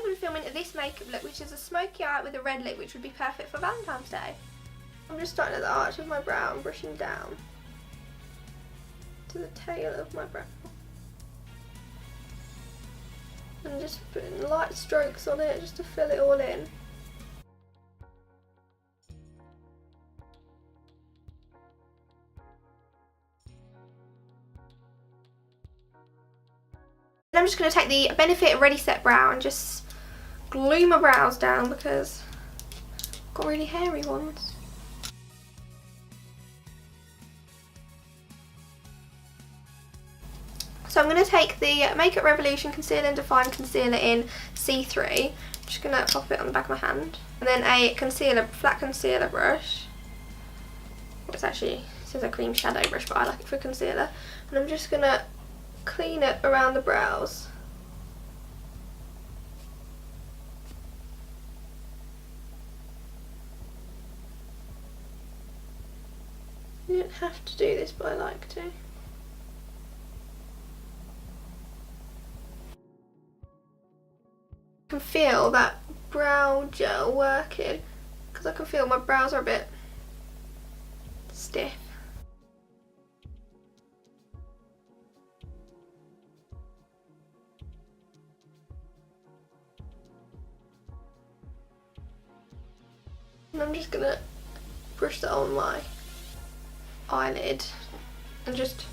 we're filming this makeup look, which is a smoky eye with a red lip, which would be perfect for Valentine's Day. I'm just starting at the arch of my brow and brushing down to the tail of my brow. And just putting light strokes on it just to fill it all in. And I'm just going to take the Benefit Ready Set Brow and just glue my brows down because I've got really hairy ones. So I'm going to take the Makeup Revolution Concealer and Define Concealer in C3. I'm just going to pop it on the back of my hand. And then a flat concealer brush. It's actually, this is a cream shadow brush, but I like it for concealer. And I'm just going to clean it around the brows. You don't have to do this, but I like to. I can feel that brow gel working because I can feel my brows are a bit stiff. And I'm just gonna brush that on my eyelid and just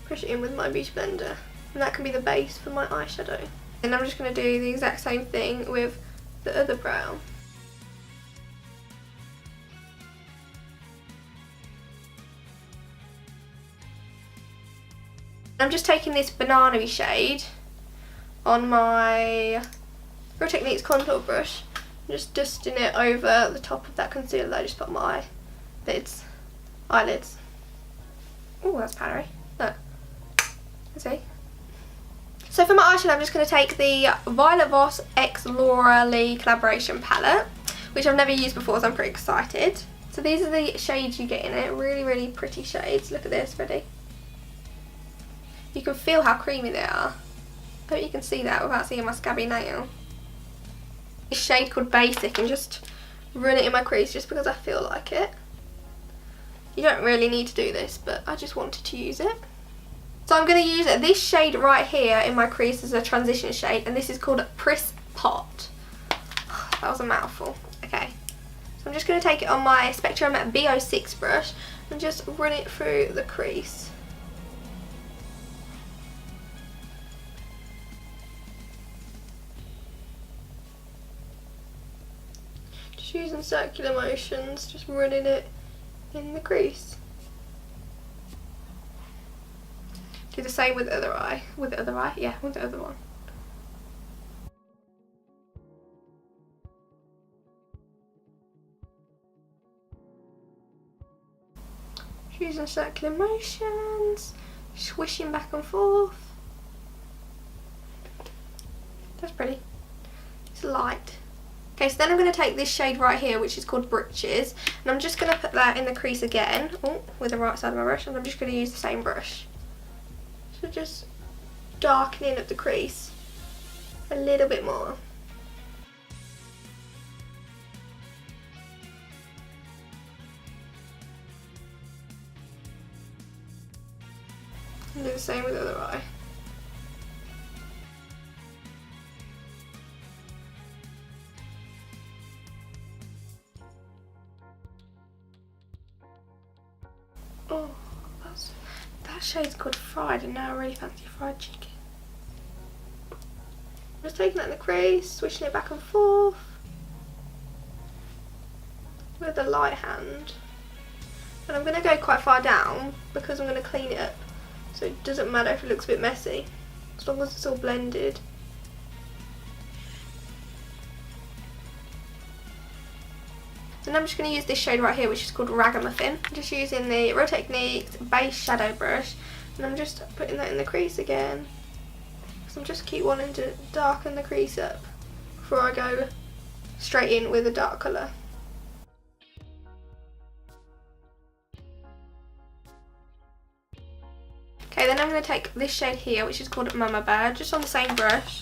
push it in with my beauty blender, and that can be the base for my eyeshadow. And I'm just going to do the exact same thing with the other brow. I'm just taking this banana-y shade on my Real Techniques contour brush and just dusting it over the top of that concealer that I just put on my eyelids. Oh, that's powdery. Look. See? So for my eyeshadow, I'm just going to take the Violet Voss X Laura Lee collaboration palette, which I've never used before, so I'm pretty excited. So these are the shades you get in it. Really, really pretty shades. Look at this, ready? You can feel how creamy they are. I hope you can see that without seeing my scabby nail. This shade called Basic, and just run it in my crease just because I feel like it. You don't really need to do this, but I just wanted to use it. So I'm going to use this shade right here in my crease as a transition shade, and this is called Priss Pot. That was a mouthful. Okay, so I'm just going to take it on my Spectrum B06 brush and just run it through the crease. Just using circular motions, just running it in the crease. Do the same with the other eye. With the other eye? Yeah, with the other one. Using circular motions, swishing back and forth. That's pretty. It's light. Okay, so then I'm going to take this shade right here, which is called Britches, and I'm just going to put that in the crease again, with the right side of my brush, and I'm just going to use the same brush. So just darkening up the crease a little bit more. And do the same with the other eye. Oh, that shade's called Fried, and now I really fancy fried chicken. I'm just taking that in the crease, switching it back and forth with a light hand. And I'm going to go quite far down because I'm going to clean it up, so it doesn't matter if it looks a bit messy, as long as it's all blended. And I'm just going to use this shade right here, which is called Ragamuffin. I'm just using the Real Techniques base shadow brush, and I'm just putting that in the crease again, because I just keep wanting to darken the crease up before I go straight in with a dark colour. Okay, then I'm going to take this shade here, which is called Mama Bear, just on the same brush,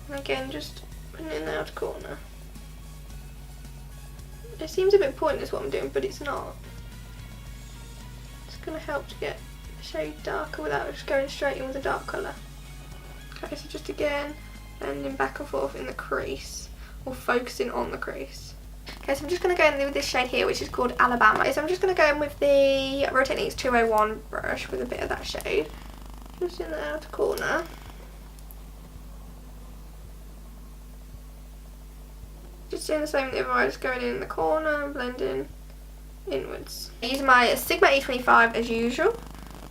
And again, just putting it in the outer corner. It seems a bit pointless what I'm doing, but it's not. It's going to help to get the shade darker without just going straight in with a dark colour. Okay, so just again, blending back and forth in the crease, or focusing on the crease. Okay, so I'm just going to go in with this shade here, which is called Alabama. So I'm just going to go in with the Real Techniques 201 brush with a bit of that shade, just in the outer corner. Just doing the same with the other eye, just going in the corner and blending inwards. I use my Sigma E25 as usual,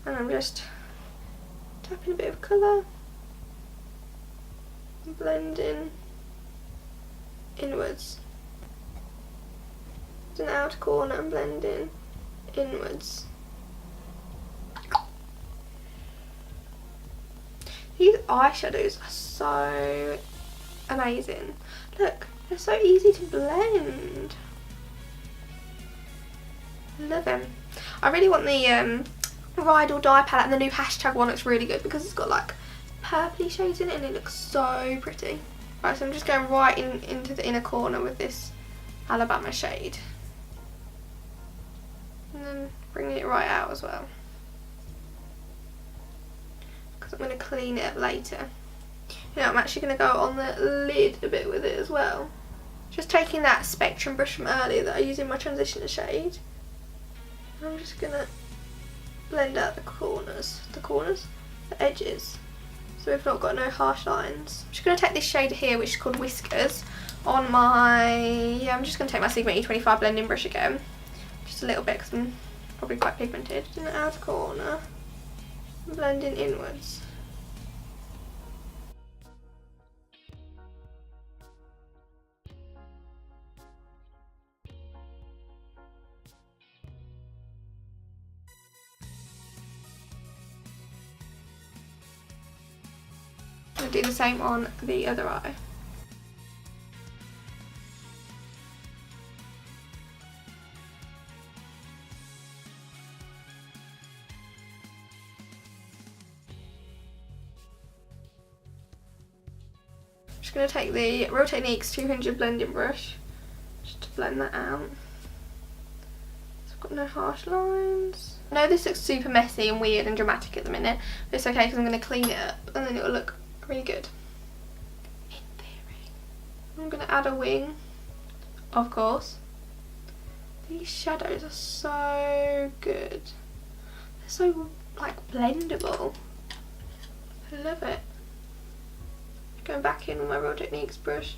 and I'm just tapping a bit of colour and blending inwards. In the outer corner and blending inwards. These eyeshadows are so amazing. Look. They're so easy to blend. Love them. I really want the Ride or Die palette, and the new hashtag one looks really good because it's got like purpley shades in it and it looks so pretty. Right, so I'm just going right into the inner corner with this Alabama shade. And then bringing it right out as well. Because I'm going to clean it up later. You know, I'm actually going to go on the lid a bit with it as well. Just taking that Spectrum brush from earlier that I use in my transitioner shade. I'm just going to blend out the edges. So we've not got no harsh lines. I'm just going to take this shade here, which is called Whiskers, on my, I'm just going to take my Sigma E25 blending brush again. Just a little bit because I'm probably quite pigmented. In the outer corner, blending inwards. I'll do the same on the other eye. I'm just going to take the Real Techniques 200 blending brush just to blend that out. So I've got no harsh lines. I know this looks super messy and weird and dramatic at the minute, but it's okay because I'm going to clean it up and then it will look really good. In theory. I'm going to add a wing, of course. These shadows are so good. They're so like blendable. I love it. Going back in with my Real Techniques brush,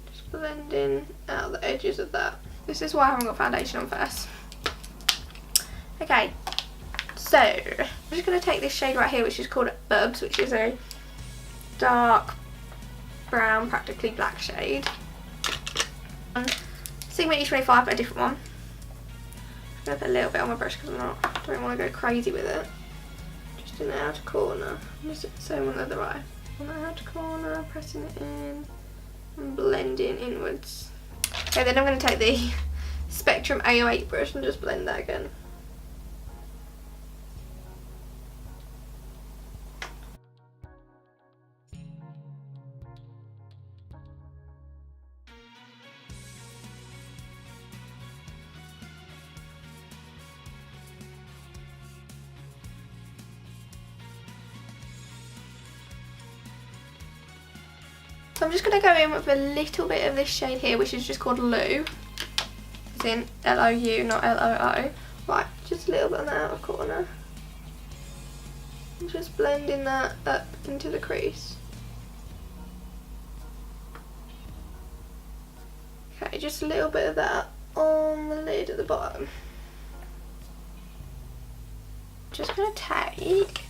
just blending out the edges of that. This is why I haven't got foundation on first. Okay, so I'm just going to take this shade right here, which is called Bubs, which is a dark brown, practically black shade. Sigma E25, but a different one. I'm going to put a little bit on my brush because I don't want to go crazy with it. Just in the outer corner. Just the same on the other eye. On the outer corner, pressing it in and blending inwards. Okay, then I'm going to take the Spectrum A08 brush and just blend that again. So I'm just going to go in with a little bit of this shade here, which is just called Lou. As in L-O-U, not L-O-O. Right, just a little bit on the outer corner. And just blending that up into the crease. Okay, just a little bit of that on the lid at the bottom. Just going to take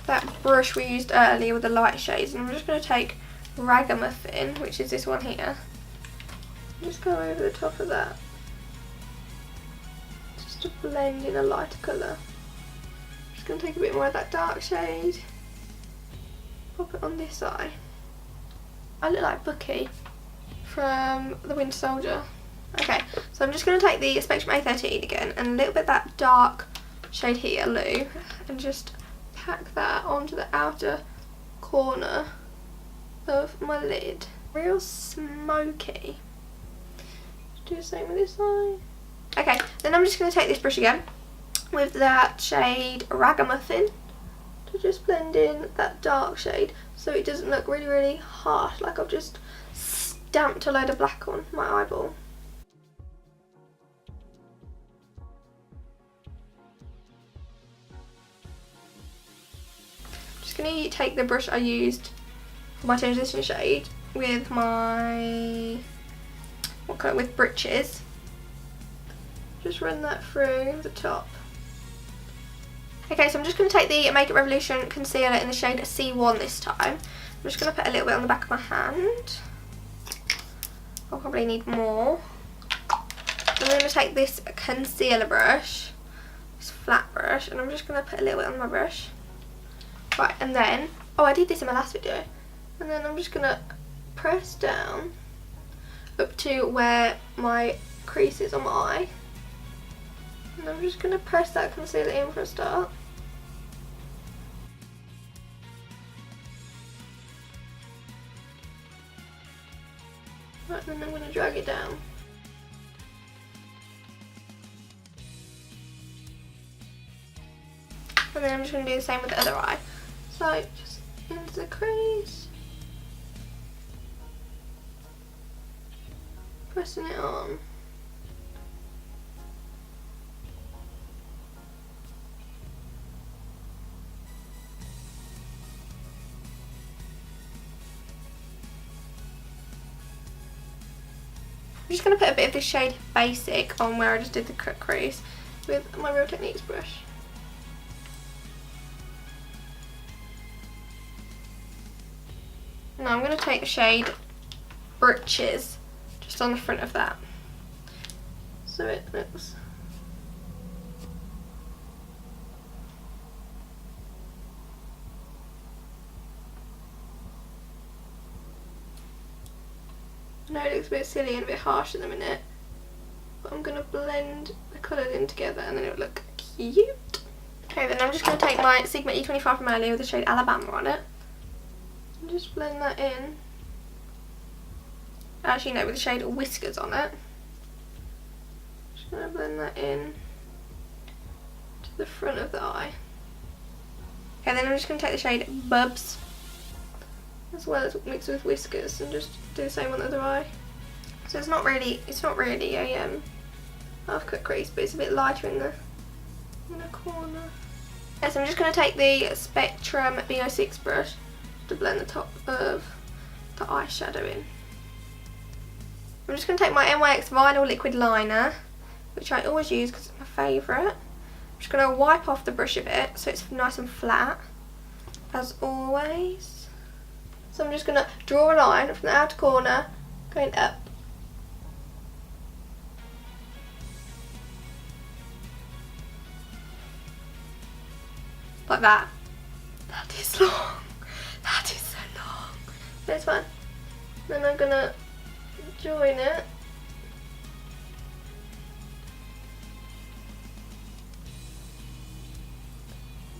that brush we used earlier with the light shades, and I'm just going to take Ragamuffin, which is this one here. Just go over the top of that, just to blend in a lighter colour. Just going to take a bit more of that dark shade, pop it on this eye. I look like Bucky from The Winter Soldier. Okay, so I'm just going to take the Spectrum A13 again and a little bit of that dark shade here, Lou, and just pack that onto the outer corner of my lid. Real smoky. Do the same with this side. Okay, then I'm just going to take this brush again with that shade Ragamuffin to just blend in that dark shade so it doesn't look really, really harsh, like I've just stamped a load of black on my eyeball. Just going to take the brush I used for my transition shade with my, what colour, with Britches. Just run that through the top. Okay, so I'm just going to take the Make It Revolution concealer in the shade C1 this time. I'm just going to put a little bit on the back of my hand. I'll probably need more. I'm going to take this concealer brush, this flat brush, and I'm just going to put a little bit on my brush. Right, and then, oh, I did this in my last video. And then I'm just going to press down up to where my crease is on my eye. And I'm just going to press that concealer in for a start. Right, and then I'm going to drag it down. And then I'm just going to do the same with the other eye. So, just into the crease. Pressing it on. I'm just going to put a bit of this shade Basic on where I just did the cut crease with my Real Techniques brush. Now I'm going to take the shade Britches just on the front of that, so it looks I know it looks a bit silly and a bit harsh in a minute, but I'm going to blend the colours in together and then it'll look cute. Okay, then I'm just going to take my Sigma E25 from earlier with the shade Alabama on it and just blend that in. Actually no, with the shade Whiskers on it. Just going to blend that in to the front of the eye. Okay, then I'm just going to take the shade Bubs as well as mix with Whiskers and just do the same on the other eye. So it's not really a half cut crease, but it's a bit lighter in the corner. Okay, so I'm just going to take the Spectrum B06 brush to blend the top of the eyeshadow in. I'm just going to take my NYX Vinyl Liquid Liner, which I always use because it's my favourite. I'm just going to wipe off the brush a bit so it's nice and flat, as always. So I'm just going to draw a line from the outer corner going up. Like that. That is long. That is so long. But it's fine. Then I'm going to join it.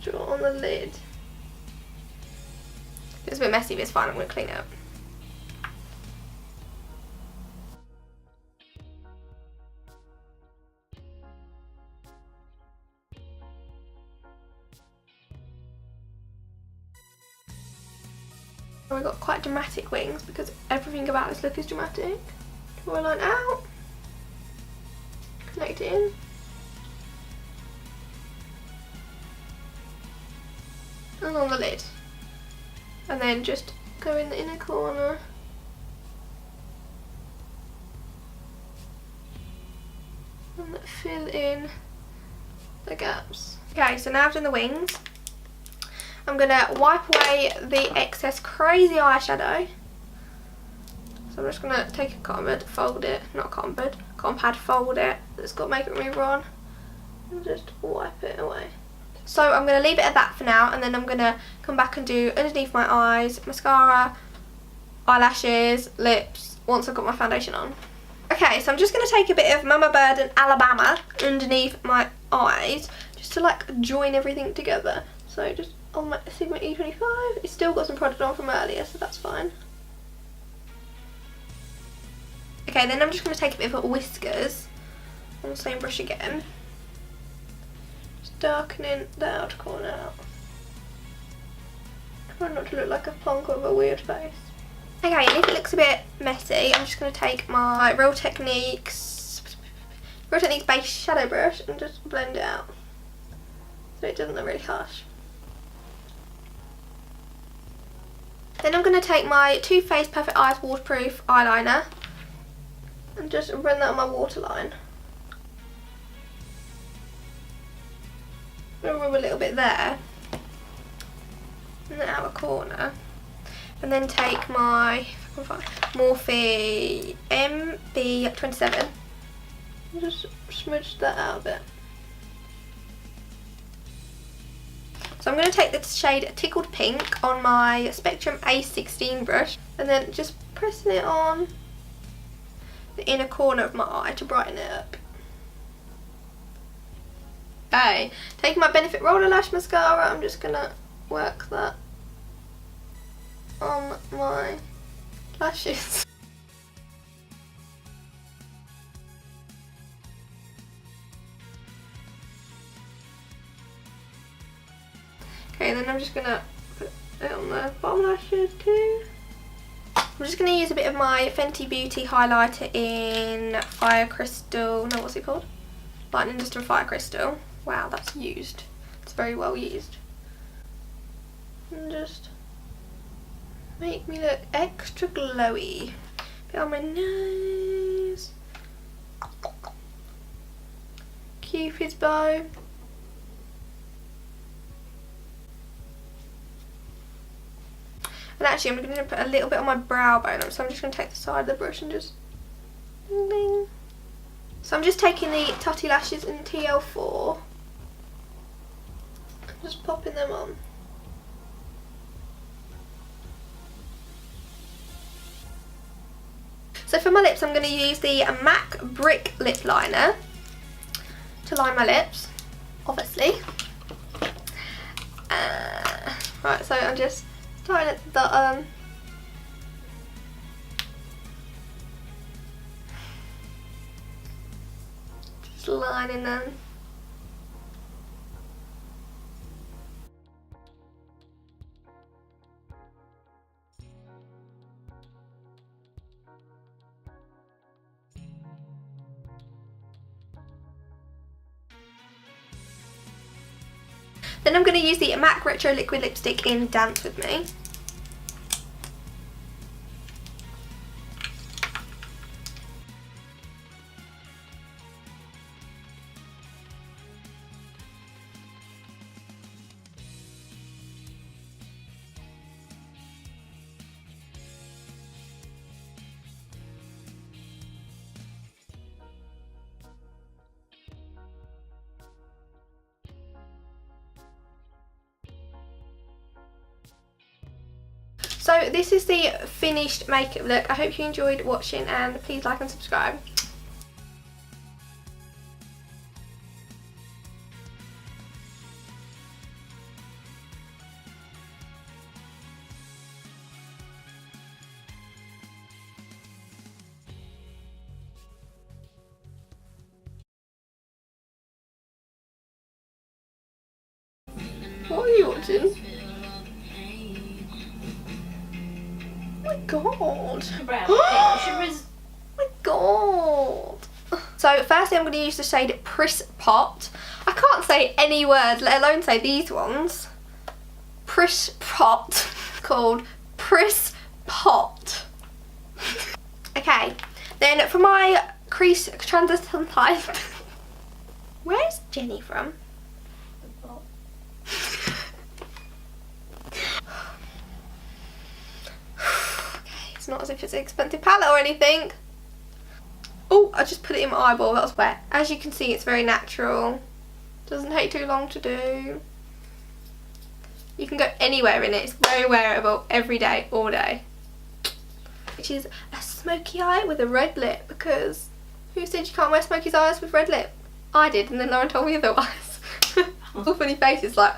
Draw on the lid. It's a bit messy, but it's fine. I'm going to clean it up. We've got quite dramatic wings because everything about this look is dramatic. Draw a line out, connect it in, and on the lid, and then just go in the inner corner and fill in the gaps. Okay, so now I've done the wings. I'm going to wipe away the excess crazy eyeshadow. So I'm just going to take a cotton bud, fold it, not cotton bud, cotton pad, fold it, it's got makeup remover on, and just wipe it away. So I'm going to leave it at that for now, and then I'm going to come back and do underneath my eyes, mascara, eyelashes, lips, once I've got my foundation on. Okay, so I'm just going to take a bit of Mama Bird and Alabama underneath my eyes, just to like join everything together. So just on my Sigma E25, it's still got some product on from earlier, so that's fine. Okay, then I'm just going to take a bit of whiskers on the same brush again. Just darkening the outer corner out. Try not to look like a plonk with a weird face. Okay, and if it looks a bit messy, I'm just going to take my Real Techniques base shadow brush and just blend it out so it doesn't look really harsh. Then I'm going to take my Too Faced Perfect Eyes waterproof eyeliner and just run that on my waterline. I'm going to rub a little bit there in the outer corner, and then take my Morphe MB27 and just smudge that out a bit. So I'm going to take the shade Tickled Pink on my Spectrum A16 brush and then just pressing it on the inner corner of my eye to brighten it up. Okay, taking my Benefit Roller Lash Mascara, I'm just going to work that on my lashes. Okay, then I'm just going to put it on the bottom lashes too. I'm just going to use a bit of my Fenty Beauty highlighter in Fire Crystal, no, what's it called? Lightning Dust and Fire Crystal. Wow, that's used. It's very well used. And just make me look extra glowy. Bit on my nose. Cupid's bow. And actually I'm going to put a little bit on my brow bone, so I'm just going to take the side of the brush and just ding ding. So I'm just taking the Tutty Lashes in TL4 and just popping them on. So for my lips I'm going to use the MAC Brick Lip Liner to line my lips, obviously. Right, so I'm just starting at the bottom. Just lining them. Then I'm going to use the MAC Retro Liquid Lipstick in Dance With Me. So this is the finished makeup look. I hope you enjoyed watching and please like and subscribe. What are you watching? God. Oh my god. So firstly I'm going to use the shade Priss Pot. I can't say any words, let alone say these ones. Priss Pot. Called Priss Pot. Okay, then for my crease transition type. Where's Jenny from? It's not as if it's an expensive palette or anything. Oh, I just put it in my eyeball, that was wet. As you can see, it's very natural. Doesn't take too long to do. You can go anywhere in it. It's very wearable every day, all day. Which is a smoky eye with a red lip, because who said you can't wear smoky eyes with red lip? I did, and then Lauren told me otherwise. All funny faces like,